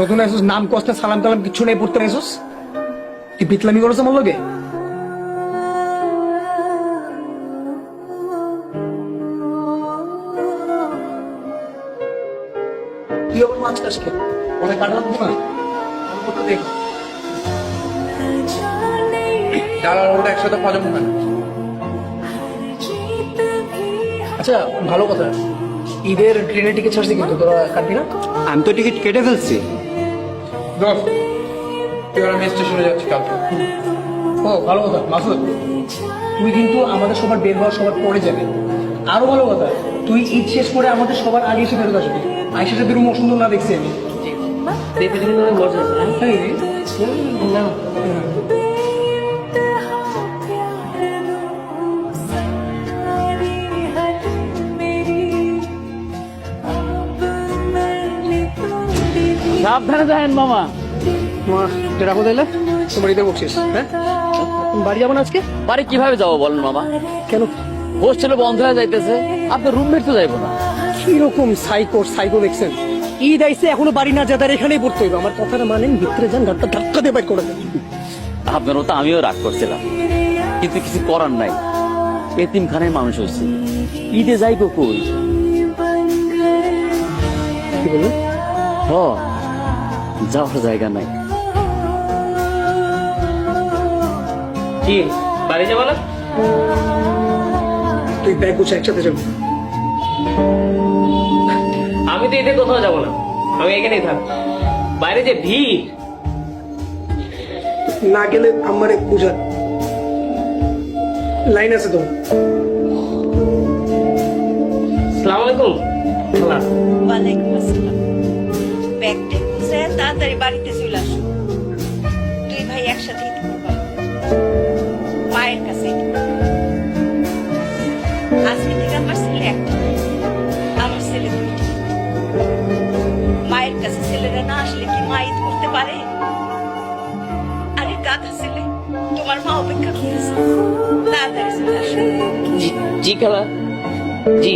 নতুন আসুস, নাম কষ্ট সালাম কালাম কিছু নেই, পড়তে আসুস তুই বিতলামি করেছ আমার লগে। তুই আবার মাছ চাষ খেয়ে অনেক কাটা দেবো না, আমার কথা দেখ। ডালার ওটা একসাথে হজম হয় না। আচ্ছা ভালো কথা, ঈদের ট্রেনের টিকিট ছাড়ছি কিন্তু তোরা কাটবি না? আমি তো টিকিট কেটে ফেলছি। দোস্ত, এবার আমি স্টেশনে যাচ্ছি কালকে। ও ভালো কথা মাসুদ, তুই কিন্তু আমাদের সবার বের হওয়ার সবার পরে যাবে। আরো ভালো কথা, তুই ঈদ শেষ করে আমাদের সবার আগে এসে ফেরত আসবি। আইসাটা বেরো সুন্দর না দেখছি আমি। হ্যাঁ রে। না। সাবধানে যাবেন মামা। রাখো তাইলে তোমার ঈদের বকশিস। হ্যাঁ তুমি বাড়ি যাবো না আজকে? বাড়ি কিভাবে যাবো বলেন মামা? কেন? হোস্টেলে বন্ধ হয়ে যাইতেছে, আপনার রুমমেট তো যাইবো না। কিরকম সাইকো দেখছেন? ঈদ আইসে এখনো বাড়ি না যাদের এখানেই পড়তে হইবে। আমার কথাটা মানেন, ভিতরে যান, গাড়িটা ধাক্কা দিয়ে বাইর করে দেন। আপনারও তো আমিও রাগ করছিলাম, কিন্তু কিছু করার নাই। এতিমখানায় মানুষ হয়েছে, ঈদে যাইবো কই? কি বললেন? হ, যাওয়ার জায়গা নাই। কি বাড়ি যাবো না? তুই ব্যাগ গুছা একসাথে যাবো। আমি তো ঈদে কোথাও যাবো না, আমি এখানেই থাক। বাইরে যে ভিড়। না গেলে আমার বুঝা লাইন আছে তো। সালাম আলাইকুম। ওয়ালাইকুম আসসালাম। ব্যাগটা গুছায় তাড়াতাড়ি বাড়িতে চলে আসো। দুই ভাই একসাথে ঈদ করবা, মায়ের কাছে ঈদ করবা। আজকে থেকে আমার ছেলে একটা, আমার ছেলে দুইটা। মায়ের কাছে ছেলেরা না আসলে কি মা ঈদ করতে পারে? আরে গাধা ছেলে, তোমার মা অপেক্ষা করতেছে, তাড়াতাড়ি চলে আসো। জি খালা, জি।